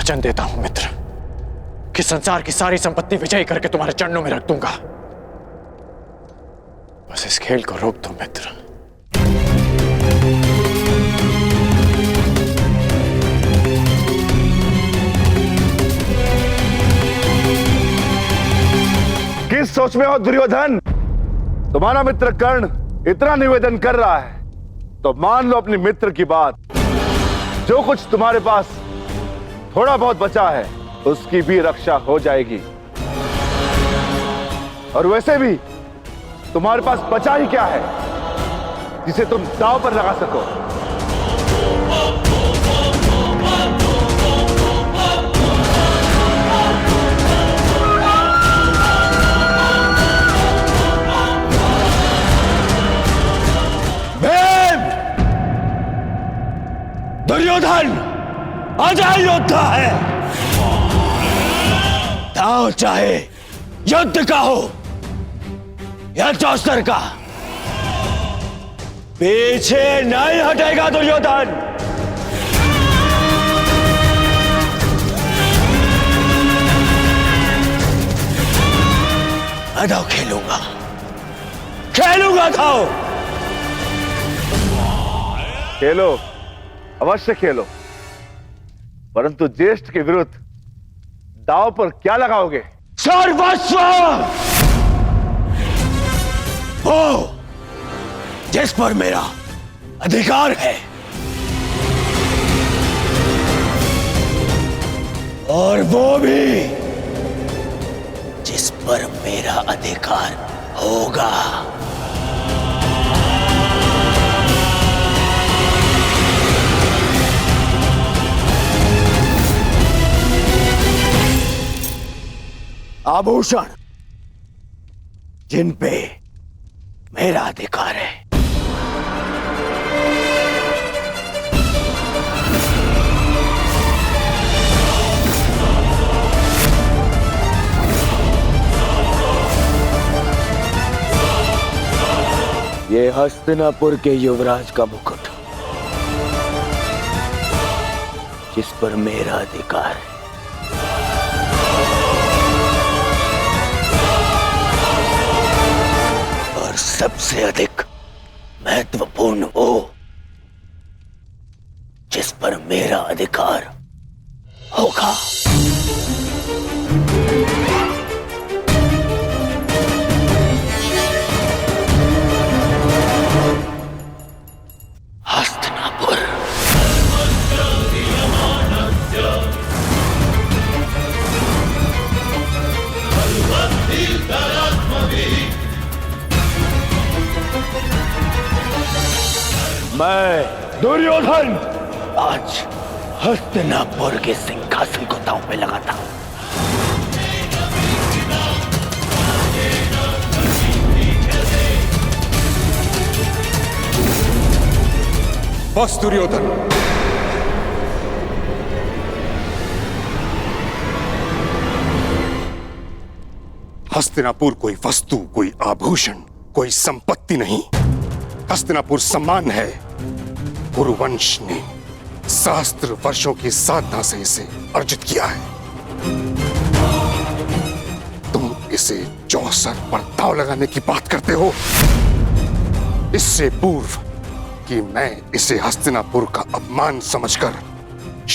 वचन देता हूं मित्र कि संसार की सारी संपत्ति विजयी करके तुम्हारे चरणों में रख दूंगा। बस इस खेल को रोक दो मित्र। किस सोच में हो दुर्योधन? तुम्हारा मित्र कर्ण इतना निवेदन कर रहा है तो मान लो अपने मित्र की बात। जो कुछ तुम्हारे पास थोड़ा बहुत बचा है उसकी भी रक्षा हो जाएगी। और वैसे भी तुम्हारे पास बचा ही क्या है जिसे तुम दांव पर लगा सको? दुर्योधन अजय योद्धा है। दांव चाहे युद्ध का हो या चौस्तर का, पीछे नहीं हटेगा दुर्योधन। मैं दांव खेलूंगा, खेलूंगा दांव। खेलो, अवश्य खेलो, परंतु ज्येष्ठ के विरुद्ध दांव पर क्या लगाओगे? सर्वस्व, वो जिस पर मेरा अधिकार है और वो भी जिस पर मेरा अधिकार होगा। आभूषण जिन पे मेरा अधिकार है। ये हस्तिनापुर के युवराज का मुकुट जिस पर मेरा अधिकार है। सबसे अधिक महत्वपूर्ण वो जिस पर मेरा अधिकार होगा। हस्तिनापुर। मैं दुर्योधन आज हस्तिनापुर के सिंहासन को दांव पे लगाता हूं। बस दुर्योधन, हस्तिनापुर कोई वस्तु, कोई आभूषण, कोई संपत्ति नहीं। हस्तिनापुर सम्मान है। कुरुवंश ने सहस्त्र वर्षों की साधना से इसे अर्जित किया है। तुम इसे चौसर पर दांव लगाने की बात करते हो। इससे पूर्व कि मैं इसे हस्तिनापुर का अपमान समझकर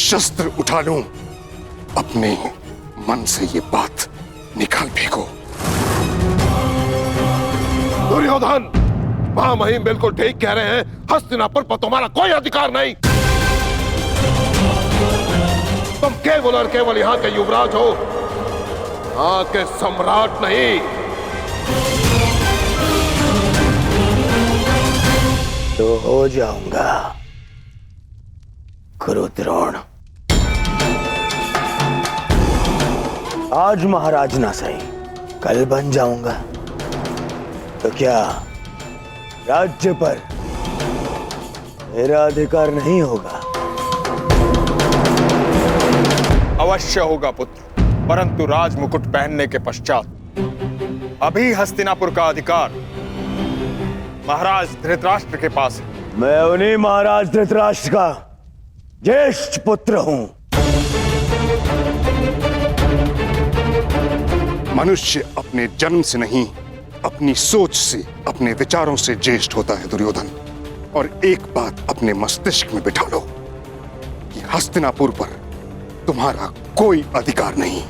शस्त्र उठा लूं, अपने मन से ये बात निकाल फेंको। दुर्योधन, महामहिम बिल्कुल ठीक कह रहे हैं। हस्तिनापुर पर तुम्हारा कोई अधिकार नहीं। तुम केवल और केवल यहाँ के युवराज हो, यहाँ के सम्राट नहीं। तो हो जाऊंगा कुरुद्रोण। आज महाराज ना सही, कल बन जाऊंगा। तो क्या राज्य पर मेरा अधिकार नहीं होगा? अवश्य होगा पुत्र, परंतु राज मुकुट पहनने के पश्चात अभी हस्तिनापुर का अधिकार महाराज धृतराष्ट्र के पास है। मैं उन्हीं महाराज धृतराष्ट्र का ज्येष्ठ पुत्र हूं। मनुष्य अपने जन्म से नहीं, अपनी सोच से, अपने विचारों से ज्येष्ठ होता है दुर्योधन। और एक बात अपने मस्तिष्क में बिठा लो कि हस्तिनापुर पर तुम्हारा कोई अधिकार नहीं।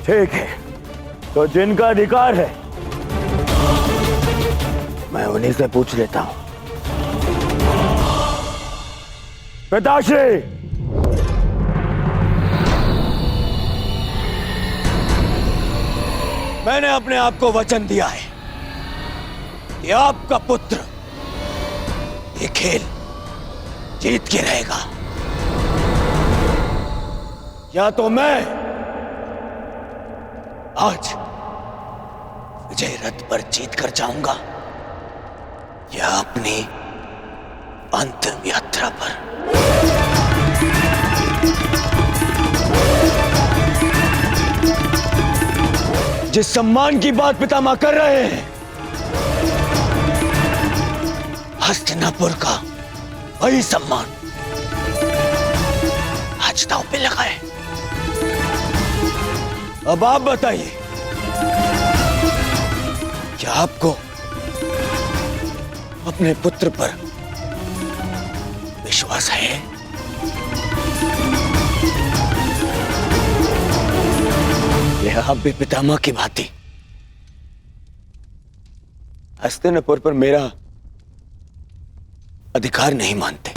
ठीक है, तो जिनका अधिकार है मैं उन्हीं से पूछ लेता हूं। पिताश्री, मैंने अपने आप को वचन दिया है कि आपका पुत्र ये खेल जीत के रहेगा। या तो मैं आज विजय रथ पर जीत कर जाऊंगा या अपनी अंतिम यात्रा पर। जिस सम्मान की बात पितामह कर रहे हैं, हस्तिनापुर का वही सम्मान आज दांव पे लगा है। अब आप बताइए, क्या आपको अपने पुत्र पर विश्वास है? यह आप भी पितामह की भांति हस्तिनापुर पर मेरा अधिकार नहीं मानते?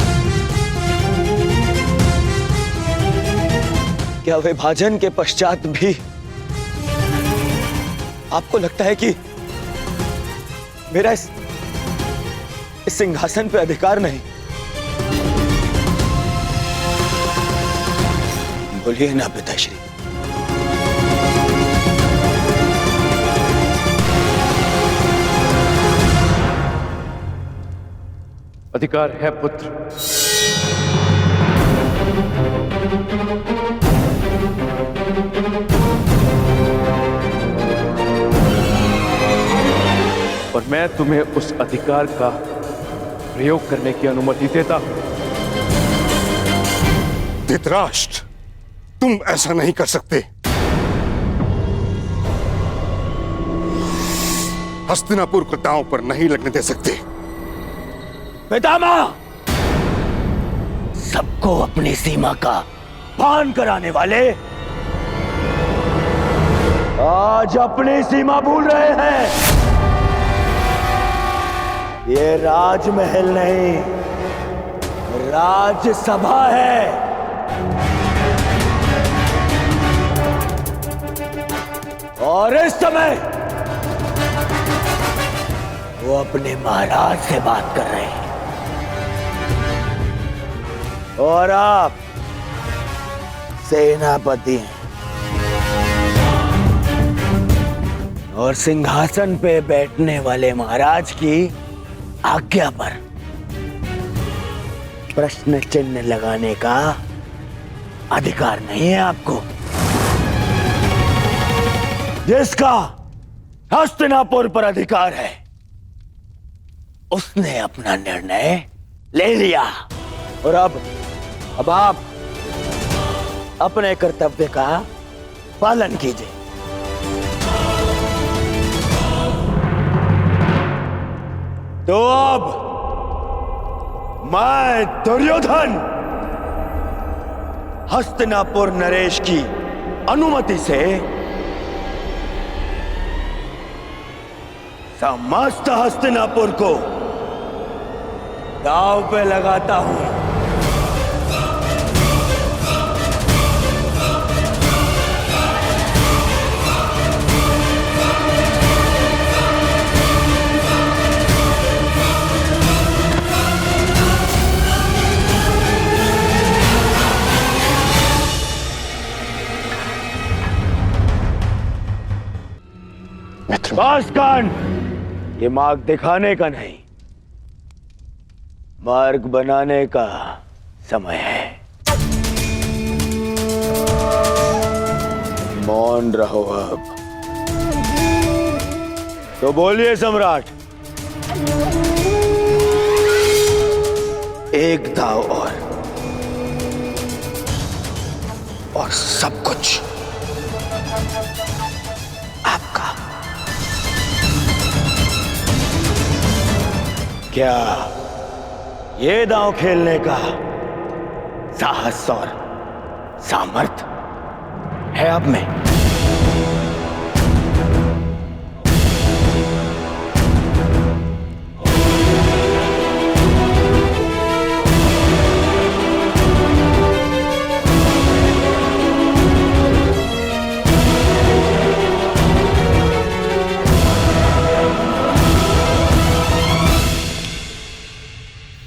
क्या विभाजन के पश्चात भी आपको लगता है कि मेरा इस सिंहासन पे अधिकार नहीं? बोलिए ना पिताश्री। अधिकार है पुत्र। और मैं तुम्हें उस अधिकार का प्रयोग करने की अनुमति देता हूं। धृतराष्ट्र, तुम ऐसा नहीं कर सकते। हस्तिनापुर को दांव पर नहीं लगने दे सकते। पितामह, सबको अपनी सीमा का भान कराने वाले आज अपनी सीमा भूल रहे हैं। ये राजमहल नहीं, राजसभा है। और इस समय वो अपने महाराज से बात कर रहे हैं और आप सेनापति हैं और सिंहासन पे बैठने वाले महाराज की आज्ञा पर प्रश्न चिन्ह लगाने का अधिकार नहीं है आपको। जिसका हस्तिनापुर पर अधिकार है उसने अपना निर्णय ले लिया और अब आप अपने कर्तव्य का पालन कीजिए। तो अब मैं दुर्योधन हस्तिनापुर नरेश की अनुमति से समस्त हस्तिनापुर को दांव पे लगाता हूं। बस कान, ये मार्ग दिखाने का नहीं, मार्ग बनाने का समय है। मौन रहो अब। तो बोलिए सम्राट, एक दाव और और सब कुछ आपका। क्या ये दांव खेलने का साहस और सामर्थ्य है आप में?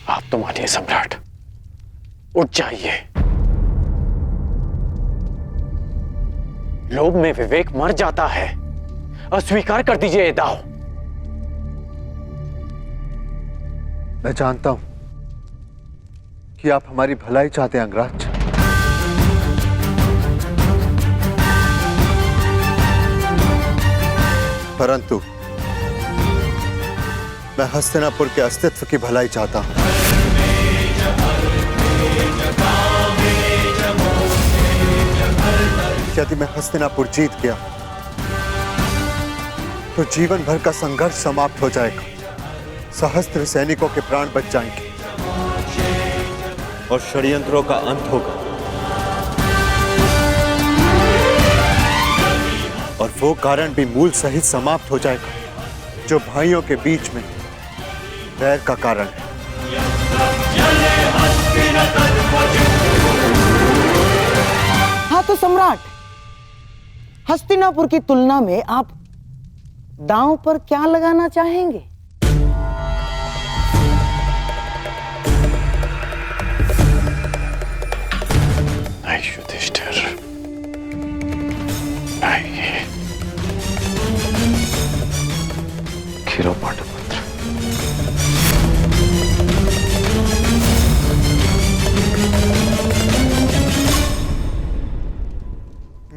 आप तो मानिए सम्राट, उठ जाइए। लोभ में विवेक मर जाता है। अस्वीकार कर दीजिए ये दाव। मैं जानता हूं कि आप हमारी भलाई चाहते हैं अंगराज, परंतु मैं हस्तिनापुर के अस्तित्व की भलाई चाहता हूं। यदि मैं हस्तिनापुर जीत गया तो जीवन भर का संघर्ष समाप्त हो जाएगा, सहस्त्र सैनिकों के प्राण बच जाएंगे और षड्यंत्रों का अंत होगा। और वो कारण भी मूल सहित समाप्त हो जाएगा जो भाइयों के बीच में बैर का कारण है। हाँ तो सम्राट, हस्तिनापुर की तुलना में आप दांव पर क्या लगाना चाहेंगे? नहीं युधिष्ठिर, नहीं। खीरो पांडुपुत्र,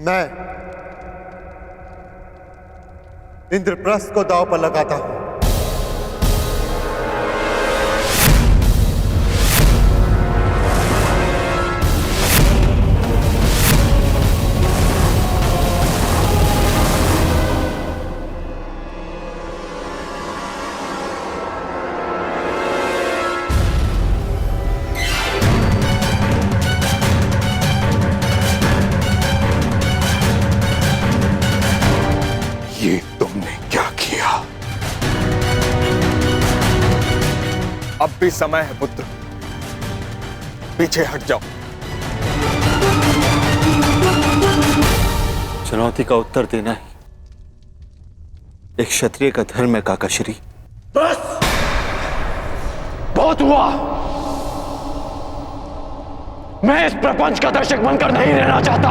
मैं इंद्रप्रस्थ को दांव पर लगाता हूं। ये तुमने क्या किया? अब भी समय है पुत्र, पीछे हट जाओ। चुनौती का उत्तर देना ही एक क्षत्रिय का धर्म है काकाश्री। बस बहुत हुआ। मैं इस प्रपंच का दर्शक बनकर नहीं रहना चाहता।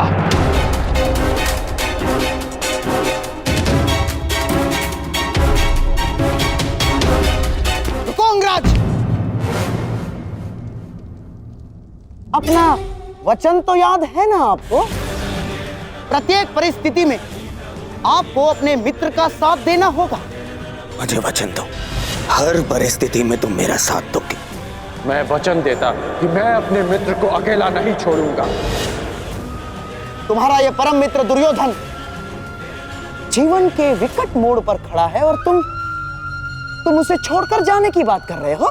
अपना वचन तो याद है ना आपको? प्रत्येक परिस्थिति में आपको अपने मित्र का साथ देना होगा। मुझे वचन दो, हर परिस्थिति में तुम मेरा साथ दोगे। मैं वचन देता कि मैं अपने मित्र को अकेला नहीं छोड़ूंगा। तुम्हारा यह परम मित्र दुर्योधन जीवन के विकट मोड़ पर खड़ा है और तुम उसे छोड़कर जाने की बात कर रहे हो?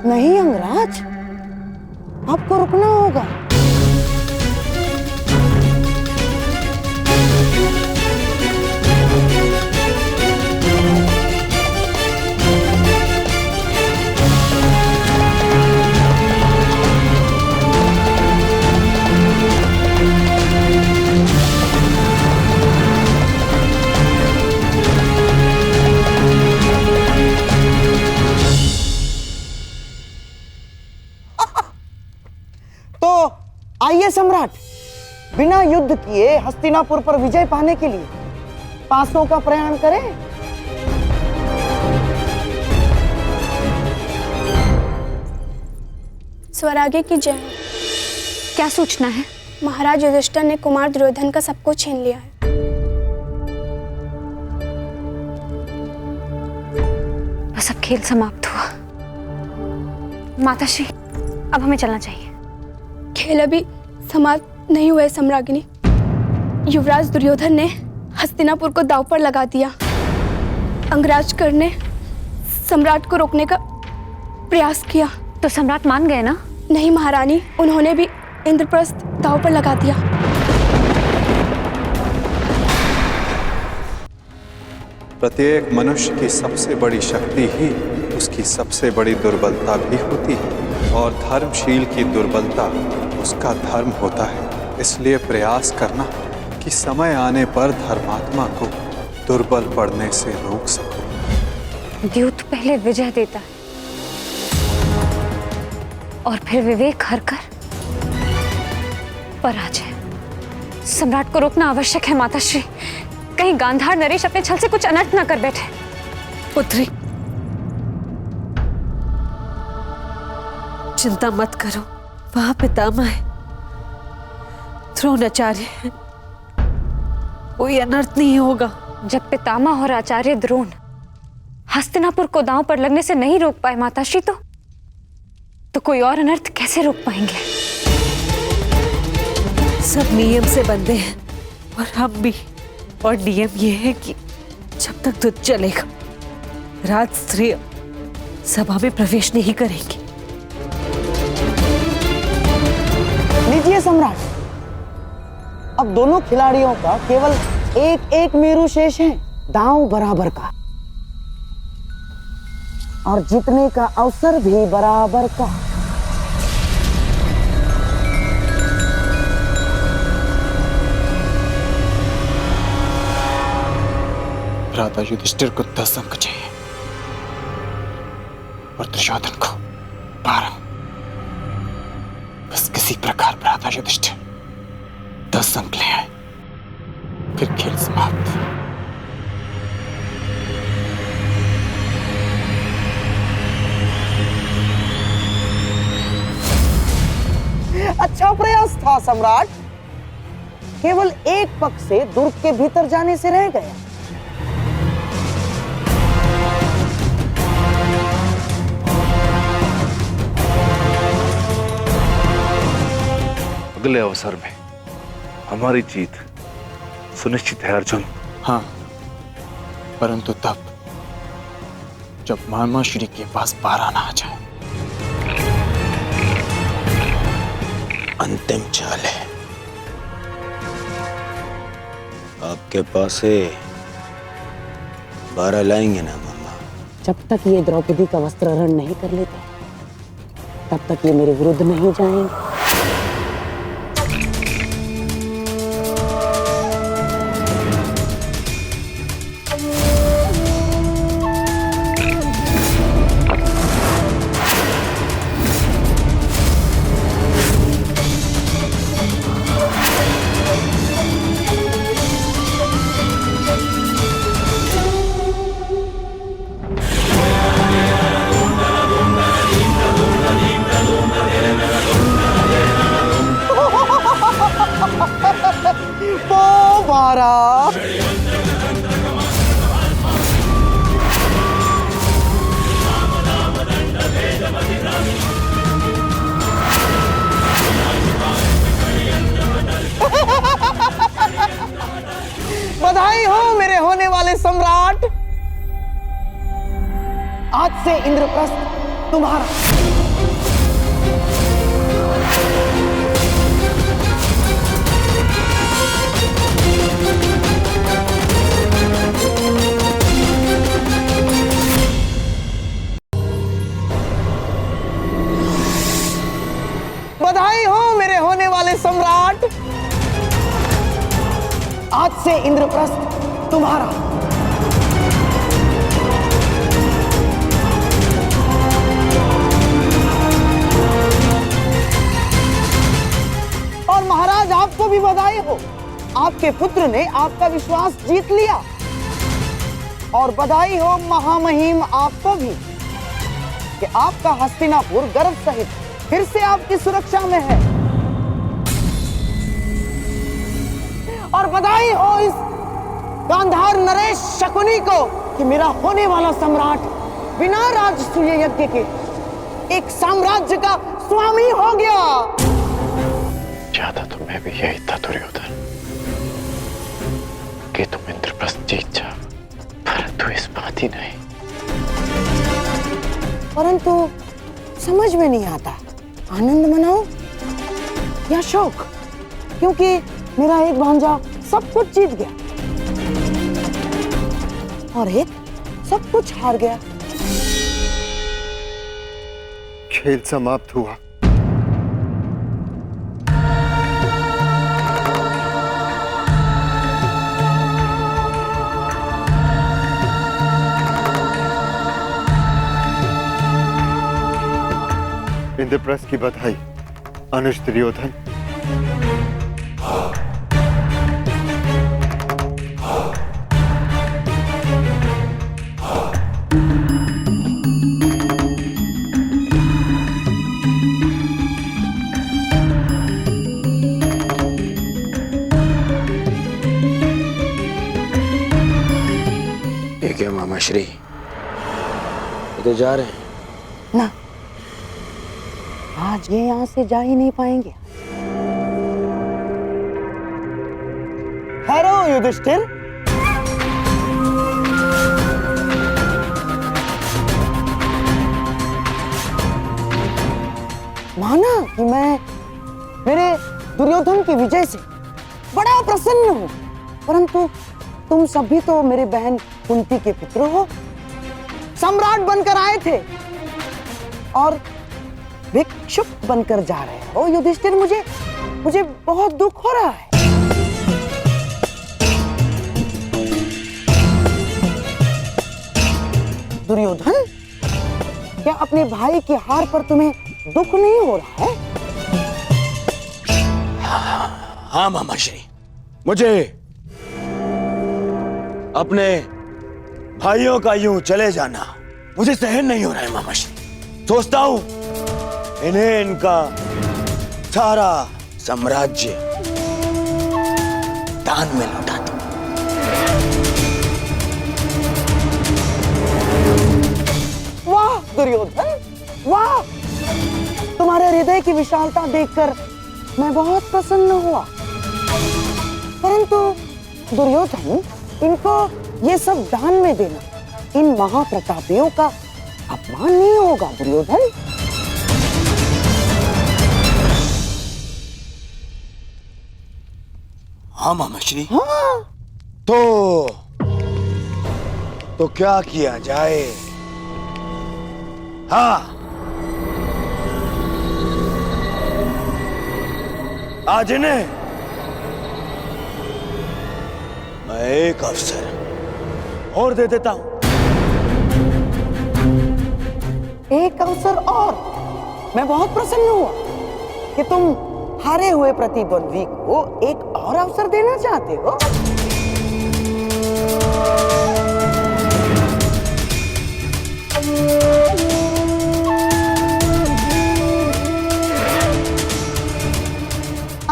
नहीं अंगराज, आपको रुकना होगा। आइए सम्राट, बिना युद्ध किए हस्तिनापुर पर विजय पाने के लिए पासों का प्रयाण करें। स्वराज्य की जय। क्या सूचना है? महाराज युधिष्ठिर ने कुमार दुर्योधन का सब कुछ छीन लिया है। बस अब खेल समाप्त हुआ। माताश्री, अब हमें चलना चाहिए। खेल अभी समाप्त नहीं हुए सम्राज्ञी। युवराज दुर्योधन ने हस्तिनापुर को दांव पर लगा दिया। अंगराज कर्ण ने सम्राट को रोकने का प्रयास किया। तो सम्राट मान गए ना? नहीं महारानी, उन्होंने भी इंद्रप्रस्थ दांव पर लगा दिया। प्रत्येक मनुष्य की सबसे बड़ी शक्ति ही उसकी सबसे बड़ी दुर्बलता भी होती है, और धर्मशील की दुर्बलता उसका धर्म होता है। इसलिए प्रयास करना कि समय आने पर धर्मात्मा को दुर्बल पड़ने से रोक सको। द्यूत पहले विजय देता है और फिर विवेक हरकर पराजय। सम्राट को रोकना आवश्यक है माताश्री, कहीं गांधार नरेश अपने छल से कुछ अनर्थ न कर बैठे। पुत्री, चिंता मत करो, वहां पितामह है, द्रोणाचार्य है, कोई अनर्थ नहीं होगा। जब पितामह और आचार्य द्रोण हस्तिनापुर को दांव पर लगने से नहीं रोक पाए माताश्री, तो कोई और अनर्थ कैसे रोक पाएंगे? सब नियम से बंधे हैं और हम भी। और नियम ये है कि जब तक युद्ध चलेगा राजस्त्री सभा में प्रवेश नहीं करेंगी। लीजिए सम्राट, अब दोनों खिलाड़ियों का केवल एक एक मेरु शेष है, दांव बराबर का, और जीतने का अवसर भी बराबर का। भ्राता युधिष्ठिर को 10 अंक चाहिए और दुर्योधन को 12। बस किसी प्रकार भ्राता युधिष्ठिर 10 अंक ले आए, फिर खेल समाप्त। अच्छा प्रयास था सम्राट, केवल एक पग से दुर्ग के भीतर जाने से रह गया। अगले अवसर में हमारी जीत सुनिश्चित है अर्जुन। हाँ, परंतु तब जब मामा श्री के पास 12 ना आ जाए। अंतिम चाल है, आपके पास है 12 लाएंगे ना मामा? जब तक ये द्रौपदी का वस्त्र हरण नहीं कर लेते तब तक ये मेरे विरुद्ध नहीं जाएंगे। बधाई हो मेरे होने वाले सम्राट, आज से इंद्रप्रस्थ तुम्हारा। बधाई हो मेरे होने वाले सम्राट, आज से इंद्रप्रस्थ तुम्हारा। और महाराज आपको भी बधाई हो, आपके पुत्र ने आपका विश्वास जीत लिया। और बधाई हो महामहिम आपको भी कि आपका हस्तिनापुर गर्व सहित फिर से आपकी सुरक्षा में है। और बधाई हो इस गांधार नरेश शकुनी को कि मेरा होने वाला सम्राट बिना राजसूय यज्ञ के एक साम्राज्य का स्वामी हो गया। चाहता तो मैं भी यही था दुर्योधन, कि तुम इंद्रप्रस्थ जीत जाओ, परंतु इस बात ही नहीं। परंतु समझ में नहीं आता, आनंद मनाओ या शोक, क्योंकि मेरा एक भांजा सब कुछ जीत गया और एक सब कुछ हार गया। खेल समाप्त हुआ। इंद्रप्रस्थ की बधाई अनुज दुर्योधन। ठीक है मामा श्री, तो जा रहे हैं ना, आज ये यहाँ से जा ही नहीं पाएंगे। हेलो युधिष्ठिर, माना कि मैं मेरे दुर्योधन की विजय से बड़ा प्रसन्न हूं, परंतु तुम सभी तो मेरे बहन कुंती के पुत्र हो, सम्राट बनकर आए थे और भिक्षुक बनकर जा रहे हो। युधिष्ठिर, मुझे बहुत दुख हो रहा है। दुर्योधन, क्या अपने भाई की हार पर तुम्हें दुख नहीं हो रहा है? हाँ मामा श्री, मुझे अपने भाइयों का यूं चले जाना मुझे सहन नहीं हो रहा है मामा श्री। सोचता हूं इन्हें इनका सारा साम्राज्य दान में लौटा दूं। वाह दुर्योधन, वाह! तुम्हारे हृदय की विशालता देखकर मैं बहुत प्रसन्न हुआ। परंतु दुर्योधन, इनको ये सब दान में देना इन महाप्रतापियों का अपमान नहीं होगा दुर्योधन? हाँ मामा श्री। हाँ। तो क्या किया जाए? हाँ, आज इन्हें मैं एक अवसर और दे देता हूं। एक अवसर और? मैं बहुत प्रसन्न हुआ कि तुम हारे हुए प्रतिद्वंद्वी को एक और अवसर देना चाहते हो।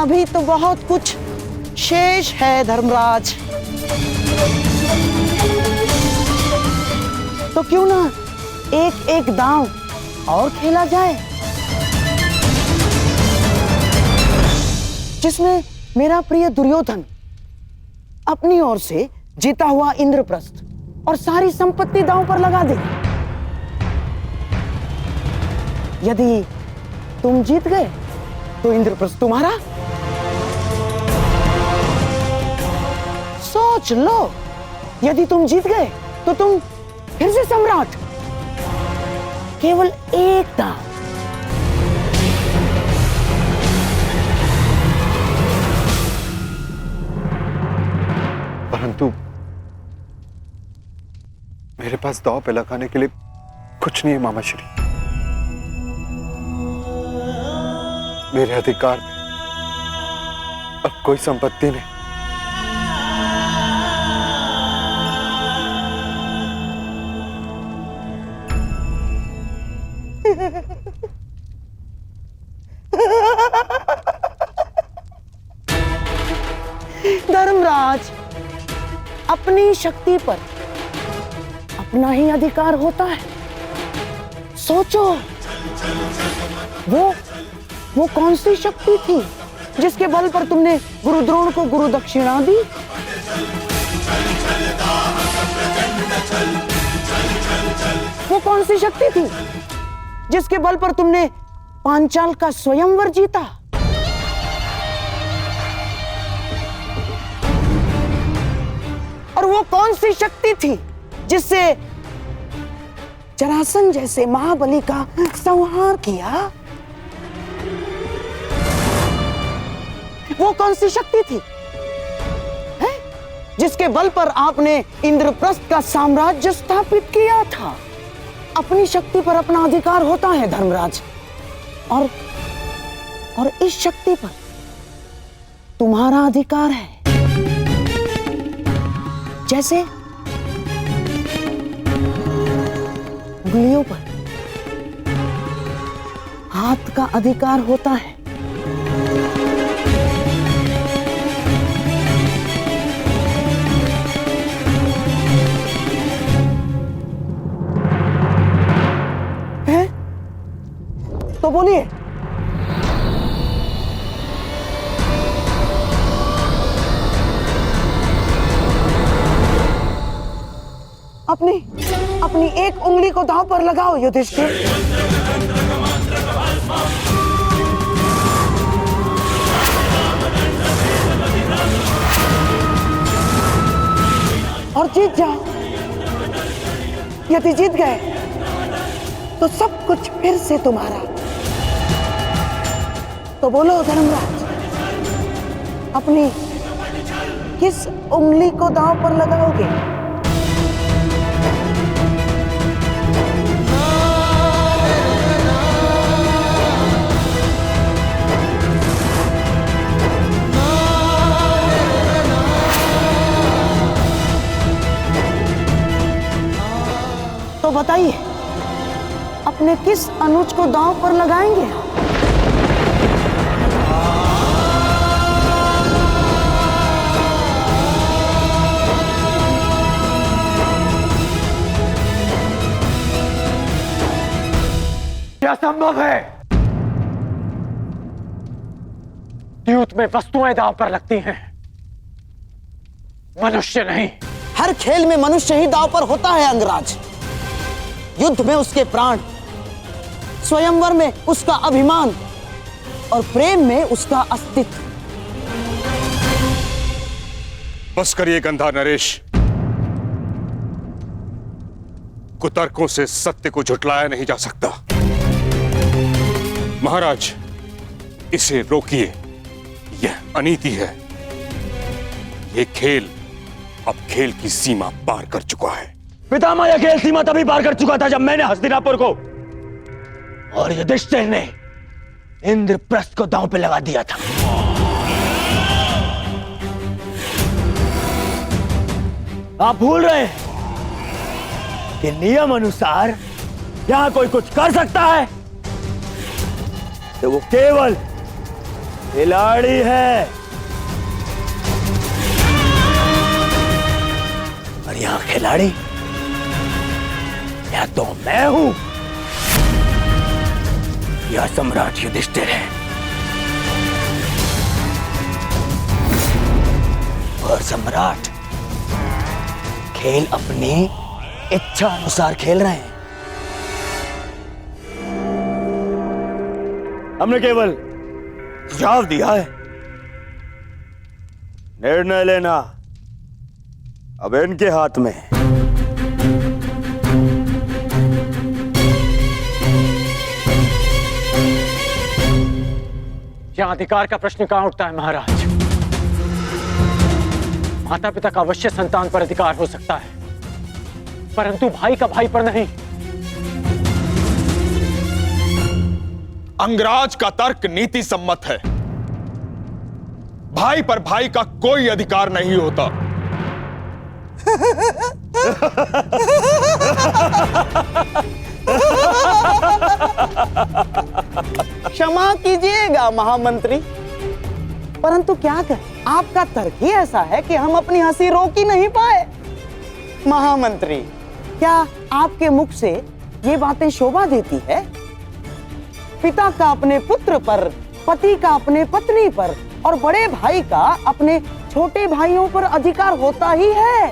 अभी तो बहुत कुछ शेष है धर्मराज, तो क्यों ना एक एक दांव और खेला जाए, जिसमें मेरा प्रिय दुर्योधन अपनी ओर से जीता हुआ इंद्रप्रस्थ और सारी संपत्ति दांव पर लगा दे। यदि तुम जीत गए तो इंद्रप्रस्थ तुम्हारा। सोच लो, यदि तुम जीत गए तो तुम फिर से सम्राट। केवल एक दांव। परंतु मेरे पास दांव पे लगाने के लिए कुछ नहीं है मामा श्री। मेरे अधिकार में अब कोई संपत्ति नहीं। धर्मराज, अपनी शक्ति पर अपना ही अधिकार होता है। सोचो, वो कौन सी शक्ति थी जिसके बल पर तुमने गुरुद्रोण को गुरु दक्षिणा दी? वो कौन सी शक्ति थी जिसके बल पर तुमने पांचाल का स्वयंवर जीता? और वो कौन सी शक्ति थी जिससे जरासंध जैसे महाबली का संहार किया? वो कौन सी शक्ति थी जिसके बल पर आपने इंद्रप्रस्थ का साम्राज्य स्थापित किया था? अपनी शक्ति पर अपना अधिकार होता है धर्मराज, और इस शक्ति पर तुम्हारा अधिकार है। जैसे उंगलियों पर हाथ का अधिकार होता है, तो बोलिए। अपनी एक उंगली को दांव पर लगाओ युधिष्ठिर। और जीत जाओ। यदि जीत गए तो सब कुछ फिर से तुम्हारा। तो बोलो धर्मराज, अपनी किस उंगली को दांव पर लगाओगे? तो बताइए, अपने किस अनुज को दांव पर लगाएंगे? क्या संभव है? युद्ध में वस्तुएं दांव पर लगती हैं, मनुष्य नहीं। हर खेल में मनुष्य ही दांव पर होता है अंगराज। युद्ध में उसके प्राण, स्वयंवर में उसका अभिमान और प्रेम में उसका अस्तित्व। बस करिए गंधा नरेश। कुतर्कों से सत्य को झुटलाया नहीं जा सकता। महाराज, इसे रोकिए। यह अनीति है। यह खेल अब खेल की सीमा पार कर चुका है। पितामह, यह खेल सीमा तभी पार कर चुका था जब मैंने हस्तिनापुर को और युधिष्ठिर ने इंद्रप्रस्थ को दांव पे लगा दिया था। आप भूल रहे हैं कि नियम अनुसार यहां कोई कुछ कर सकता है तो वो केवल खिलाड़ी है, और यहां खिलाड़ी या तो मैं हूं या सम्राट युधिष्ठिर है। और सम्राट खेल अपनी इच्छा अनुसार खेल रहे हैं। हमने केवल सुझाव दिया है, निर्णय लेना अब इनके हाथ में है। यहां अधिकार का प्रश्न कहां उठता है महाराज? माता पिता का अवश्य संतान पर अधिकार हो सकता है, परंतु भाई का भाई पर नहीं। अंगराज का तर्क नीति सम्मत है। भाई पर भाई का कोई अधिकार नहीं होता। क्षमा कीजिएगा महामंत्री, परंतु क्या करें, आपका तर्क ही ऐसा है कि हम अपनी हंसी रोक ही नहीं पाए। महामंत्री, क्या आपके मुख से ये बातें शोभा देती है? पिता का अपने पुत्र पर पति का अपने पत्नी पर और बड़े भाई का अपने छोटे भाइयों पर अधिकार होता ही है।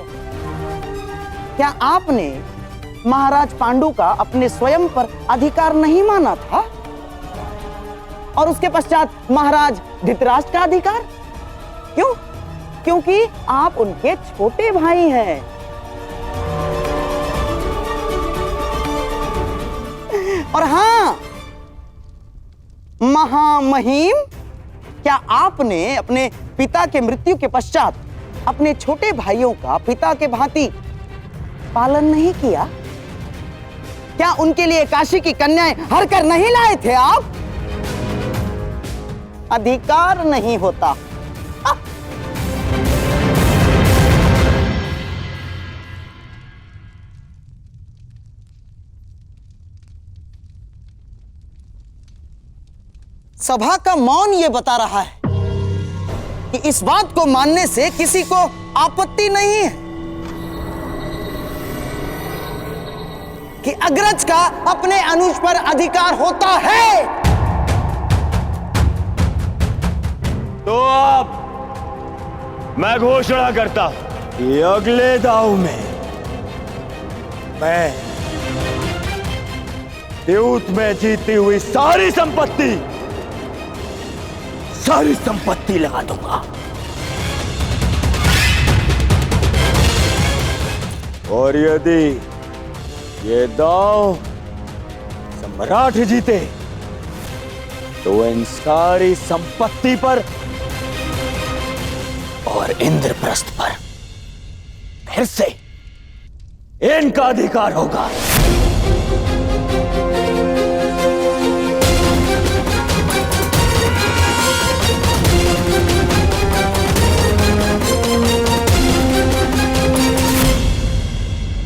क्या आपने महाराज पांडु का अपने स्वयं पर अधिकार नहीं माना था? और उसके पश्चात महाराज धृतराष्ट्र का अधिकार? क्यों? क्योंकि आप उनके छोटे भाई हैं। और हाँ, महामहिम, क्या आपने अपने पिता के मृत्यु के पश्चात अपने छोटे भाइयों का पिता के भांति पालन नहीं किया? क्या उनके लिए काशी की कन्याएं हर कर नहीं लाए थे आप? अधिकार नहीं होता। सभा का मौन ये बता रहा है कि इस बात को मानने से किसी को आपत्ति नहीं है कि अग्रज का अपने अनुज पर अधिकार होता है। तो अब मैं घोषणा करता हूं कि अगले दांव में मैं द्यूत में जीती हुई सारी संपत्ति लगा दूंगा। और यदि ये दांव सम्राट जीते तो इन सारी संपत्ति पर और इंद्रप्रस्थ पर फिर से इनका अधिकार होगा।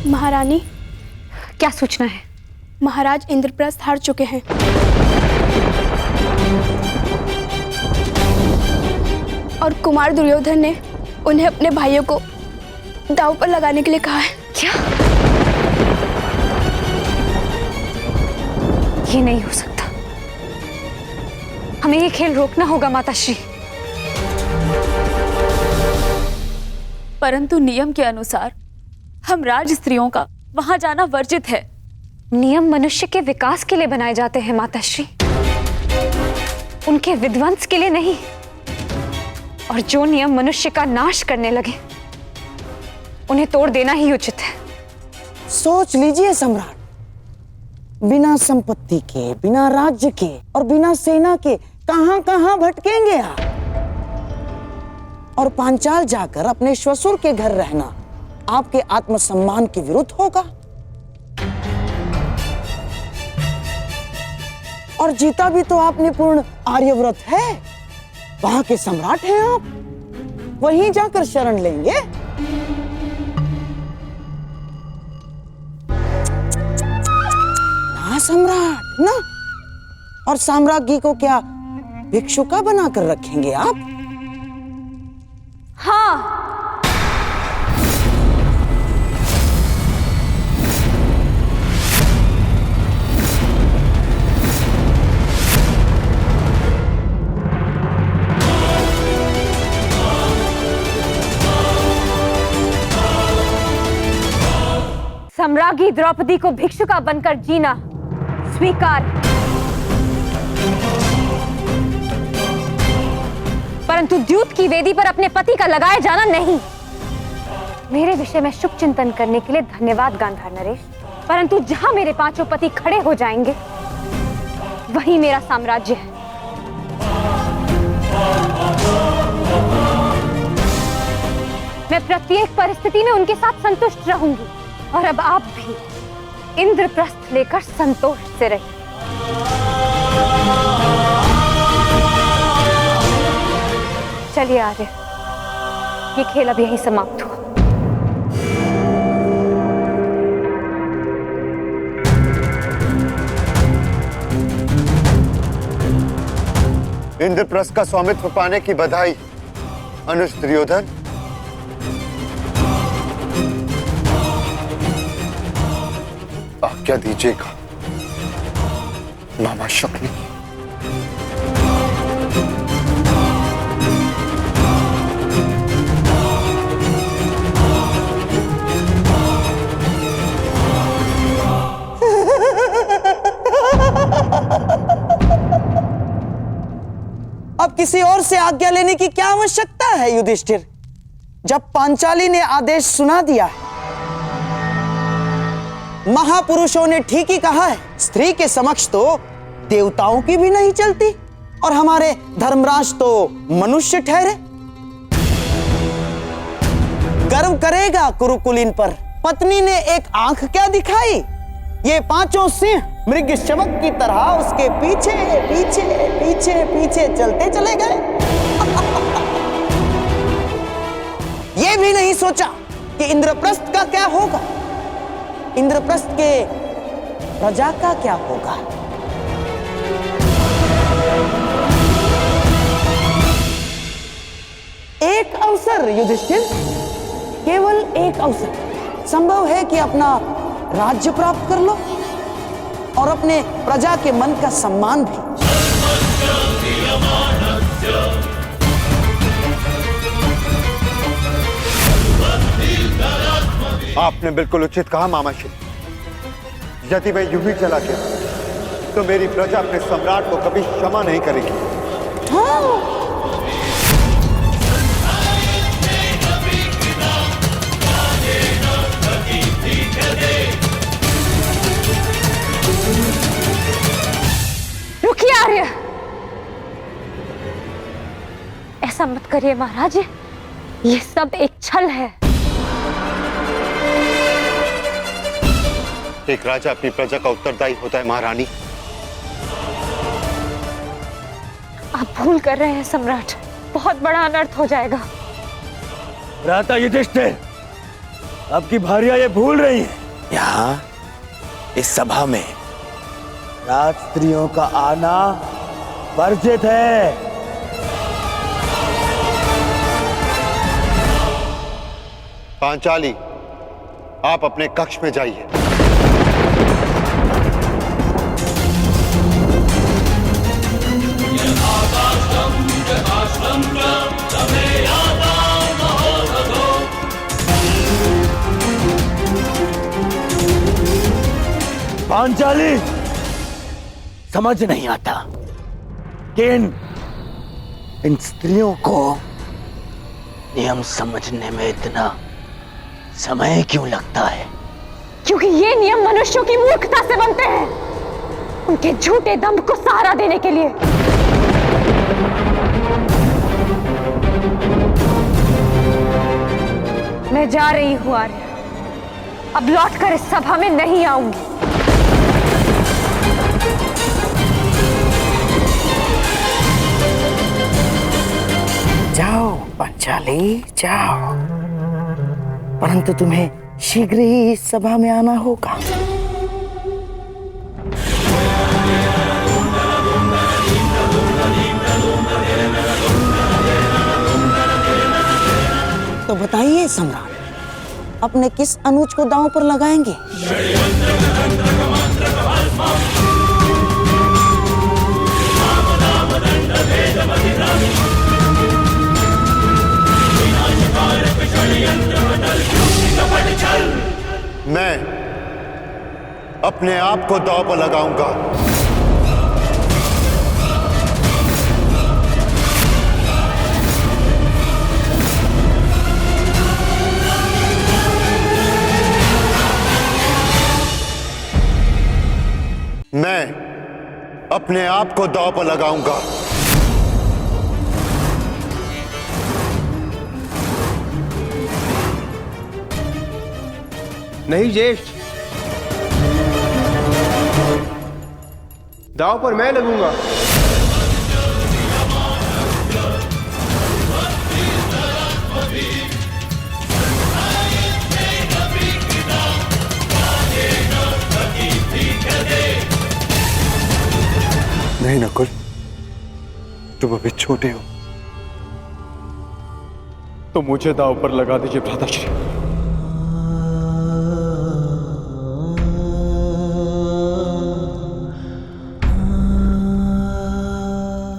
महारानी, क्या सूचना है? महाराज इंद्रप्रस्थ हार चुके हैं। और कुमार दुर्योधन ने उन्हें अपने भाइयों को दांव पर लगाने के लिए कहा है। क्या? ये नहीं हो सकता। हमें ये खेल रोकना होगा माताश्री। परंतु नियम के अनुसार हम राज स्त्रियों का वहां जाना वर्जित है। नियम मनुष्य के विकास के लिए बनाए जाते हैं माताश्री, उनके विध्वंस के लिए नहीं। और जो नियम मनुष्य का नाश करने लगे उन्हें तोड़ देना ही उचित है। सोच लीजिए सम्राट, बिना संपत्ति के, बिना राज्य के और बिना सेना के कहां कहां भटकेंगे आप? और पांचाल जाकर अपने श्वशुर के घर रहना आपके आत्मसम्मान के विरुद्ध होगा। और जीता भी तो आपने पूर्ण आर्यव्रत है, वहां के सम्राट हैं आप, वहीं जाकर शरण लेंगे। ना सम्राट ना। और साम्राज्ञी को क्या भिक्षुका बनाकर रखेंगे आप? हाँ, सम्राज्ञी द्रौपदी को भिक्षुका बनकर जीना स्वीकार, परंतु द्यूत की वेदी पर अपने पति का लगाया जाना नहीं। मेरे विषय में शुभ चिंतन करने के लिए धन्यवाद गांधार नरेश, परंतु जहां मेरे पांचों पति खड़े हो जाएंगे वही मेरा साम्राज्य है। मैं प्रत्येक परिस्थिति में उनके साथ संतुष्ट रहूंगी। और अब आप भी इंद्रप्रस्थ लेकर संतोष से रहिए। चलिए आर्य, ये खेल अब यहीं समाप्त हुआ। इंद्रप्रस्थ का स्वामित्व पाने की बधाई अनुज दुर्योधन। आज्ञा दीजिएगा मामा शकुनी। किसी और से आज्ञा लेने की क्या आवश्यकता है युधिष्ठिर? जब पांचाली ने आदेश सुना दिया है, महापुरुषों ने ठीक ही कहा है, स्त्री के समक्ष तो देवताओं की भी नहीं चलती, और हमारे धर्मराज तो मनुष्य ठहरे। गर्व करेगा कुरुकुलीन पर। पत्नी ने एक आंख क्या दिखाई? ये पांचों सिंह मृग शवक की तरह उसके पीछे पीछे पीछे पीछे चलते चले गए। ये भी नहीं सोचा कि इंद्रप्रस्थ का क्या होगा, इंद्रप्रस्थ के प्रजा का क्या होगा। एक अवसर युधिष्ठिर, केवल एक अवसर संभव है कि अपना राज्य प्राप्त कर लो और अपने प्रजा के मन का सम्मान भी। आपने बिल्कुल उचित कहा मामाश्री। यदि मैं यूं ही चला गया तो मेरी प्रजा अपने सम्राट को कभी क्षमा नहीं करेगी। हाँ। रुकिए आर्य, ऐसा मत करिए महाराज, ये सब एक छल है। एक राजा अपनी प्रजा का उत्तरदायी होता है महारानी। आप भूल कर रहे हैं सम्राट, बहुत बड़ा अनर्थ हो जाएगा। भ्राता युधिष्ठिर, अब की भारियां ये भूल रही हैं। यहाँ इस सभा में राजस्त्रियों का आना वर्जित है। पांचाली, आप अपने कक्ष में जाइए। पांचाली, समझ नहीं आता कि इन स्त्रियों को नियम समझने में इतना समय क्यों लगता है? क्योंकि ये नियम मनुष्यों की मूर्खता से बनते हैं, उनके झूठे दंभ को सहारा देने के लिए। मैं जा रही हूं आर्य, अब लौटकर इस सभा में नहीं आऊंगी। जाओ पांचाली जाओ, परंतु तुम्हें शीघ्र ही इस सभा में आना होगा। तो बताइए सम्राट, अपने किस अनुज को दांव पर लगाएंगे? मैं अपने आप को दांव पर लगाऊंगा। मैं अपने आप को दांव पर लगाऊंगा। नहीं ज्येष्ठ, दांव पर मैं लगूंगा। नहीं नकुल, तुम अभी छोटे हो। तो मुझे दांव पर लगा दीजिए भ्राताश्री।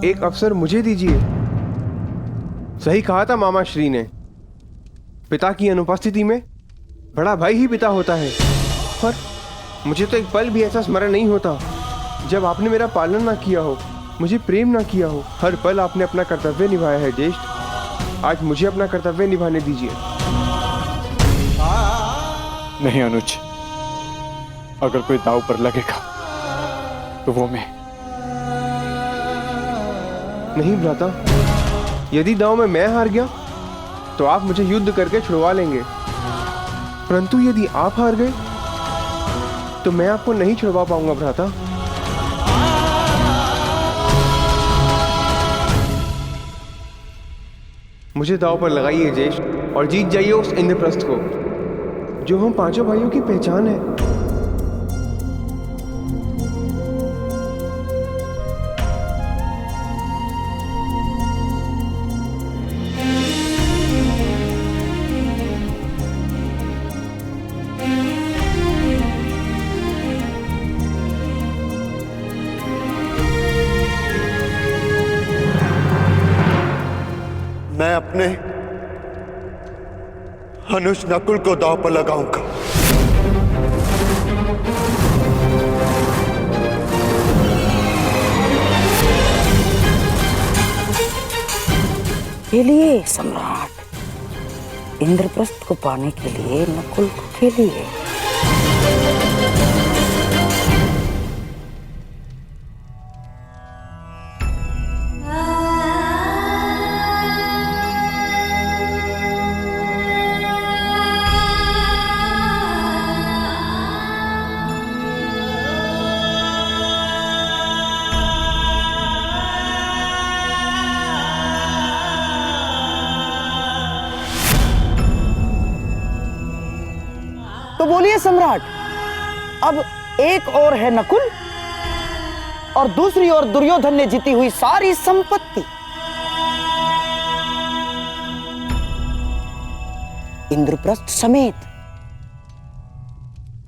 एक अवसर मुझे दीजिए। सही कहा था मामा श्री ने, पिता की अनुपस्थिति में बड़ा भाई ही पिता होता है। पर मुझे तो एक पल भी ऐसा स्मरण नहीं होता जब आपने मेरा पालन ना किया हो, मुझे प्रेम ना किया हो। हर पल आपने अपना कर्तव्य निभाया है ज्येष्ठ। आज मुझे अपना कर्तव्य निभाने दीजिए। नहीं अनुज, अगर कोई दाव पर लगेगा तो वो मैं। नहीं भ्राता, यदि दांव में मैं हार गया तो आप मुझे युद्ध करके छुड़वा लेंगे, परंतु यदि आप हार गए तो मैं आपको नहीं छुड़वा पाऊंगा भ्राता। मुझे दांव पर लगाइए ज्येष्ठ और जीत जाइए उस इंद्रप्रस्थ को, जो हम पांचों भाइयों की पहचान है। मैं अपने अनुज नकुल को दांव पर लगाऊंगा। के लिए सम्राट, इंद्रप्रस्थ को पाने के लिए नकुल को के लिए। तो बोलिए सम्राट, अब एक और है नकुल और दूसरी ओर दुर्योधन ने जीती हुई सारी संपत्ति। इंद्रप्रस्थ समेत।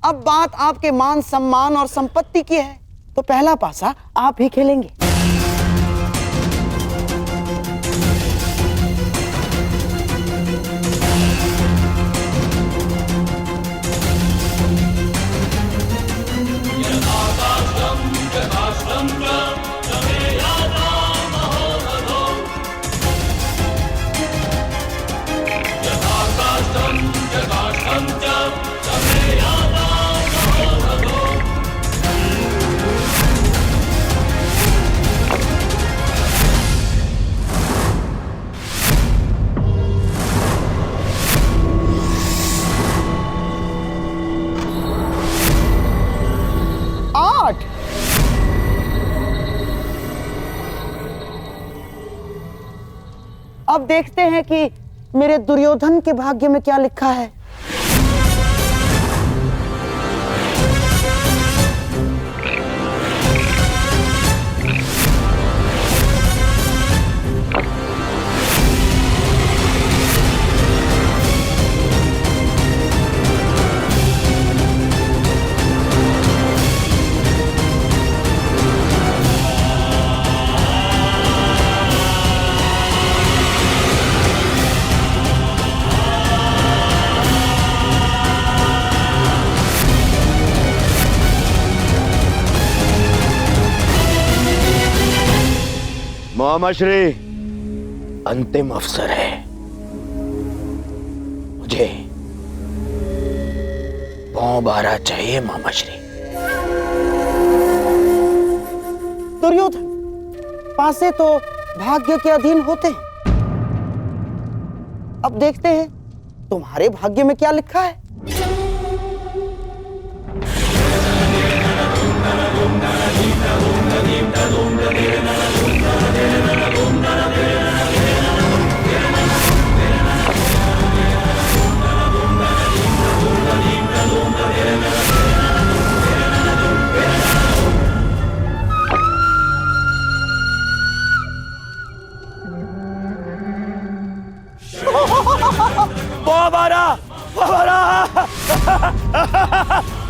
अब बात आपके मान सम्मान और संपत्ति की है, तो पहला पासा आप ही खेलेंगे। अब देखते हैं कि मेरे दुर्योधन के भाग्य में क्या लिखा है। मामाश्री, अंतिम अवसर है। मुझे पांव बारा चाहिए मामाश्री। दुर्योधन, पासे तो भाग्य के अधीन होते हैं। अब देखते हैं तुम्हारे भाग्य में क्या लिखा है।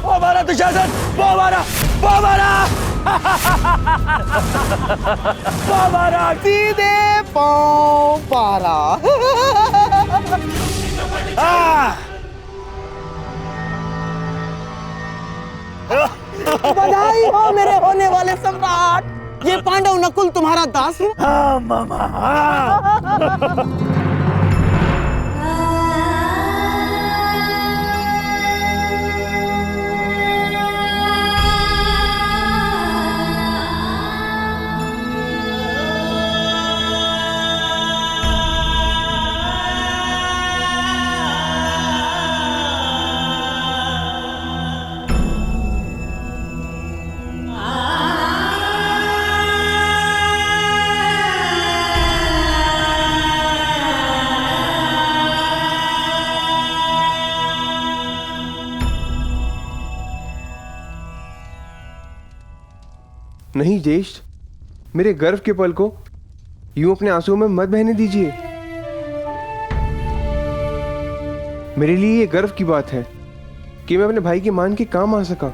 हमारा दुशासन, हमारा सीधे पांव पारा। बधाई हो मेरे होने वाले सम्राट। ये पांडव नकुल तुम्हारा दास है? हाँ मामा हाँ। नहीं ज्येष्ठ, मेरे गर्व के पल को यूं अपने आंसुओं में मत बहने दीजिए। मेरे लिए ये गर्व की बात है कि मैं अपने भाई के मान के काम आ सका।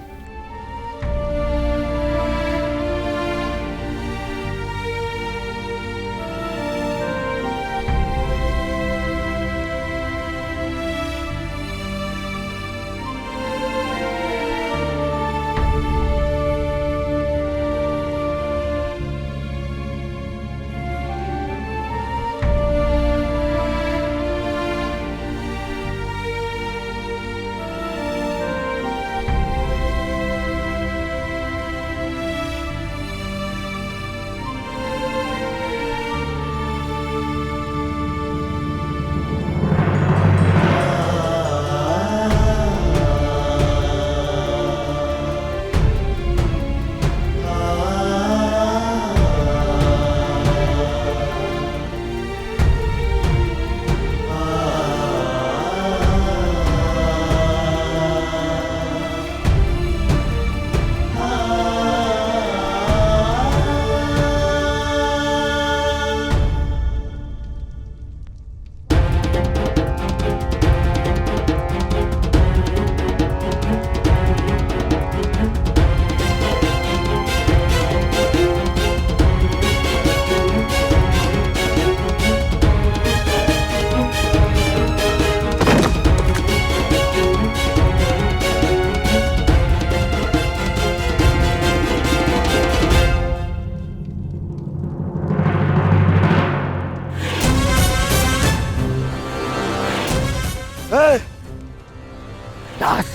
दास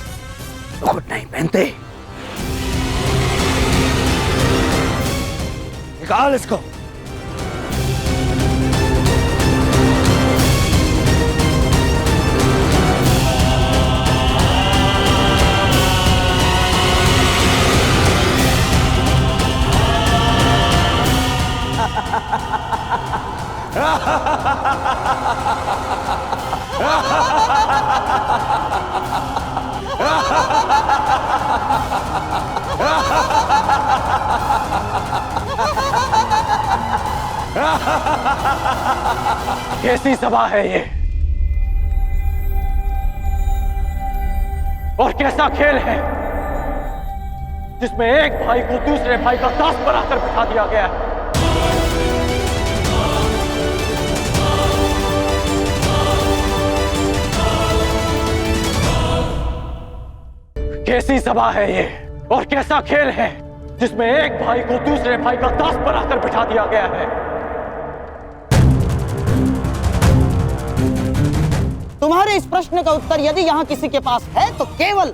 मुकुट नहीं पहनते, निकाल इसको। कैसी सभा है ये और कैसा खेल है जिसमें एक भाई को दूसरे भाई का दास बनाकर बिठा दिया गया है। कैसी सभा है ये और कैसा खेल है जिसमें एक भाई को दूसरे भाई का दास बनाकर बिठा दिया गया है। तुम्हारे इस प्रश्न का उत्तर यदि यहाँ किसी के पास है तो केवल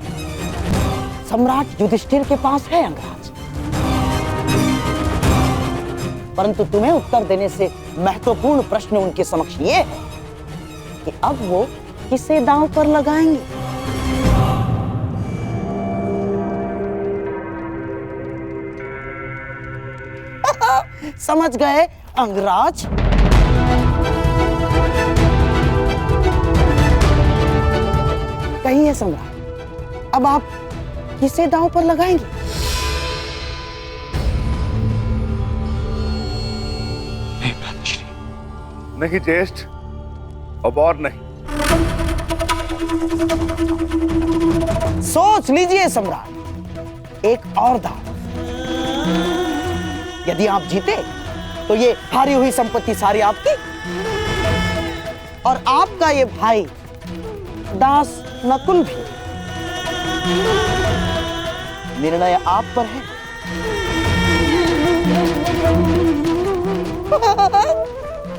सम्राट युधिष्ठिर के पास है अंगराज। परंतु तुम्हें उत्तर देने से महत्वपूर्ण प्रश्न उनके समक्ष ये है कि अब वो किसे दांव पर लगाएंगे। समझ गए अंगराज? कहिए सम्राट, अब आप किसे दांव पर लगाएंगे? नहीं ज्येष्ठ, अब और नहीं। सोच लीजिए सम्राट, एक और दांव। यदि आप जीते तो ये हारी हुई संपत्ति सारी आपकी और आपका ये भाई दास नकुल भी। निर्णय आप पर है।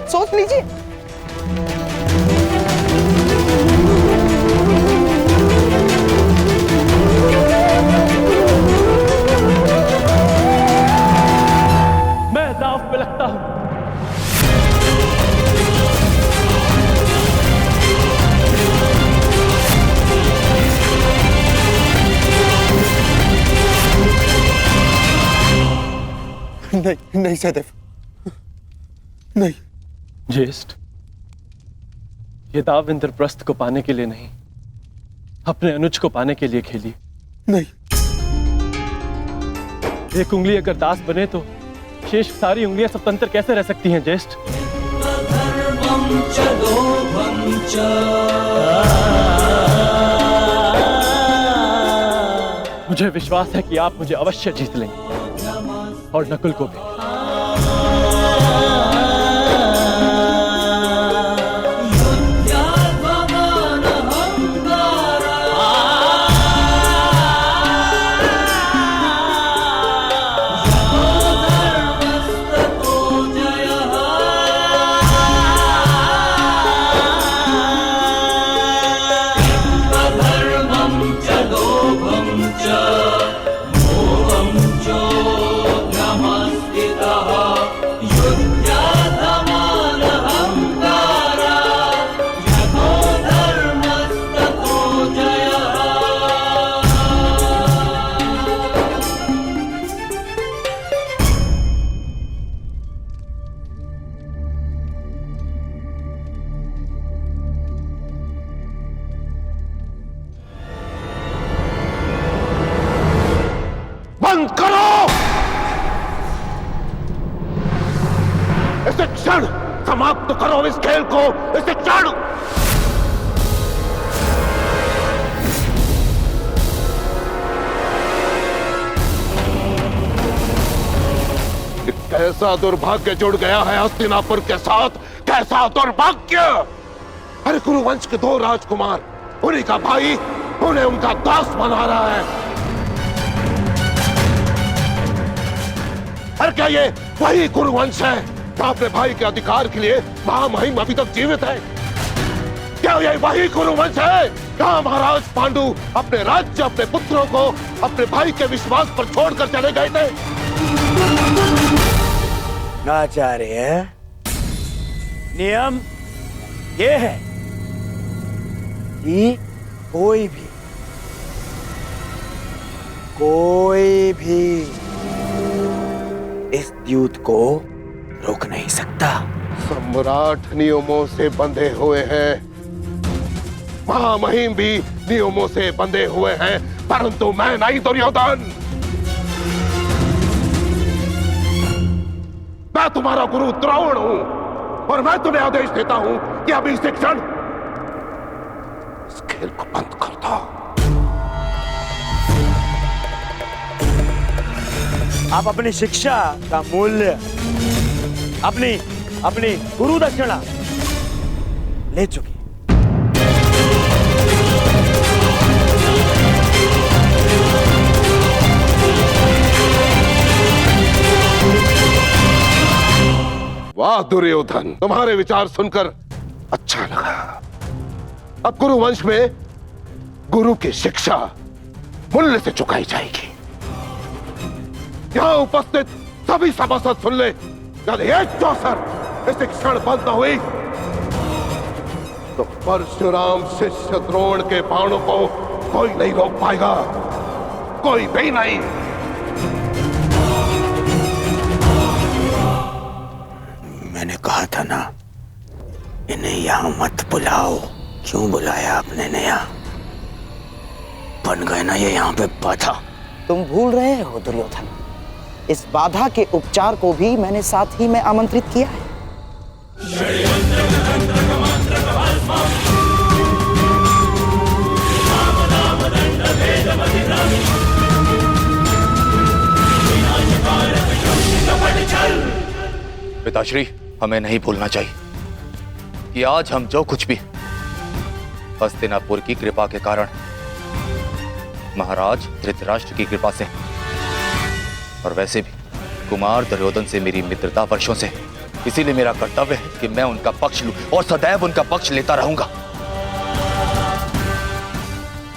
सोच लीजिए। मैं दांव पे लगता हूं। नहीं नहीं सहदेव, नहीं। ज्येष्ठ, ये दाव इंद्रप्रस्थ को पाने के लिए नहीं, अपने अनुज को पाने के लिए खेली। नहीं। एक उंगली अगर दास बने तो शेष सारी उंगलियां स्वतंत्र कैसे रह सकती हैं ज्येष्ठ? मुझे विश्वास है कि आप मुझे अवश्य जीत लेंगे और नकुल को भी। बंद करो! इसे क्षण समाप्त करो, इस खेल को, इसे क्षण! कैसा दुर्भाग्य जुड़ गया है हस्तिनापुर के साथ, कैसा दुर्भाग्य! अरे कुरुवंश के 2 राजकुमार, उन्हीं का भाई उन्हें उनका दास बना रहा है। अरे क्या ये वही कुरुवंश है जो अपने भाई के अधिकार के लिए महामहिम अभी तक जीवित है? क्या ये वही कुरुवंश है जहां महाराज पांडु अपने राज्य, अपने पुत्रों को अपने भाई के विश्वास पर छोड़कर चले गए थे? आचार्य, नियम ये है कि कोई भी इस युद्ध को रोक नहीं सकता। सम्राट नियमों से बंधे हुए हैं, महामहिम भी नियमों से बंधे हुए हैं, परंतु मैं नहीं दुर्योधन। मैं तुम्हारा गुरु द्रोण हूं और मैं तुम्हें आदेश देता हूं कि अभी से क्षण इस खेल को बंद कर दो। आप अपनी शिक्षा का मूल्य, अपनी गुरु दक्षिणा ले चुके। वाह दुर्योधन, तुम्हारे विचार सुनकर अच्छा लगा। अब गुरुवंश में गुरु की शिक्षा मूल्य से चुकाई जाएगी। यहां उपस्थित सभी सभासद सुन ले, यदि एक चौसर इस क्षण बंद न हुई तो परशुराम शिष्य द्रोण के बाणों को कोई नहीं रोक पाएगा, कोई भी नहीं। मैंने कहा था ना, इन्हें यहां मत बुलाओ। क्यों बुलाया आपने नया? बन गए ना ये यहाँ पे बाधा। तुम भूल रहे हो दुर्योधन, इस बाधा के उपचार को भी मैंने साथ ही में आमंत्रित किया है। पिताश्री, हमें नहीं भूलना चाहिए कि आज हम जो कुछ भी हस्तिनापुर की कृपा के कारण, महाराज धृतराष्ट्र की कृपा से और वैसे भी कुमार दुर्योधन से मेरी मित्रता वर्षों से इसीलिए मेरा कर्तव्य है कि मैं उनका पक्ष लूं और सदैव उनका पक्ष लेता रहूंगा।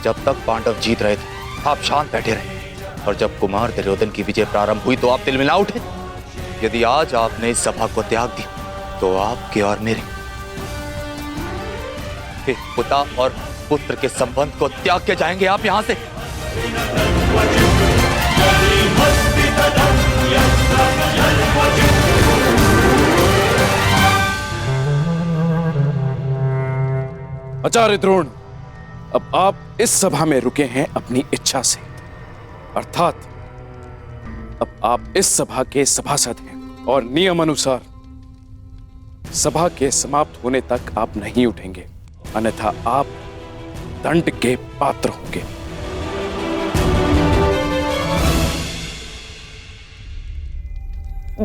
जब तक पांडव जीत रहे थे आप शांत बैठे रहे, और जब कुमार दुर्योधन की विजय प्रारंभ हुई तो आप तिलमिला उठे। यदि आज आपने इस सभा को त्याग दिया तो आपके और मेरे पिता और पुत्र के संबंध को त्याग के जाएंगे आप यहां से। आचार्य द्रोण, अब आप इस सभा में रुके हैं अपनी इच्छा से, अर्थात अब आप इस सभा के सभासद हैं और नियम अनुसार सभा के समाप्त होने तक आप नहीं उठेंगे, अन्यथा आप दंड के पात्र होंगे।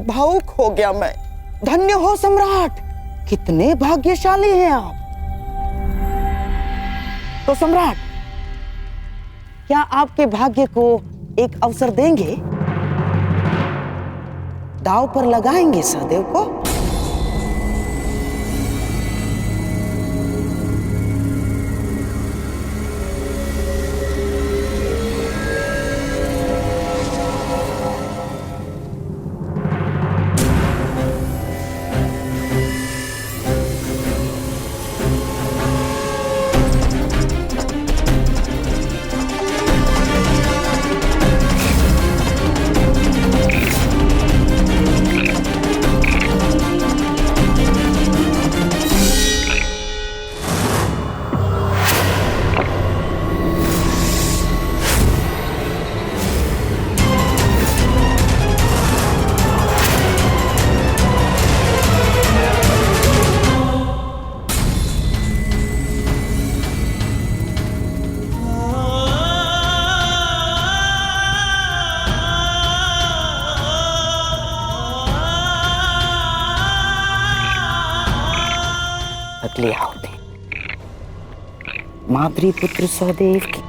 भावुक हो गया मैं। धन्य हो सम्राट, कितने भाग्यशाली हैं आप। तो सम्राट, क्या आपके भाग्य को एक अवसर देंगे? दांव पर लगाएंगे सहदेव को? ले आओ दे माद्री पुत्र सहदेव की।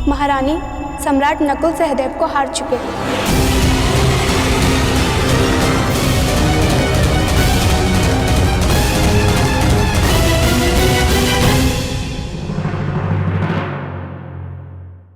महारानी, सम्राट नकुल सहदेव को हार चुके हैं।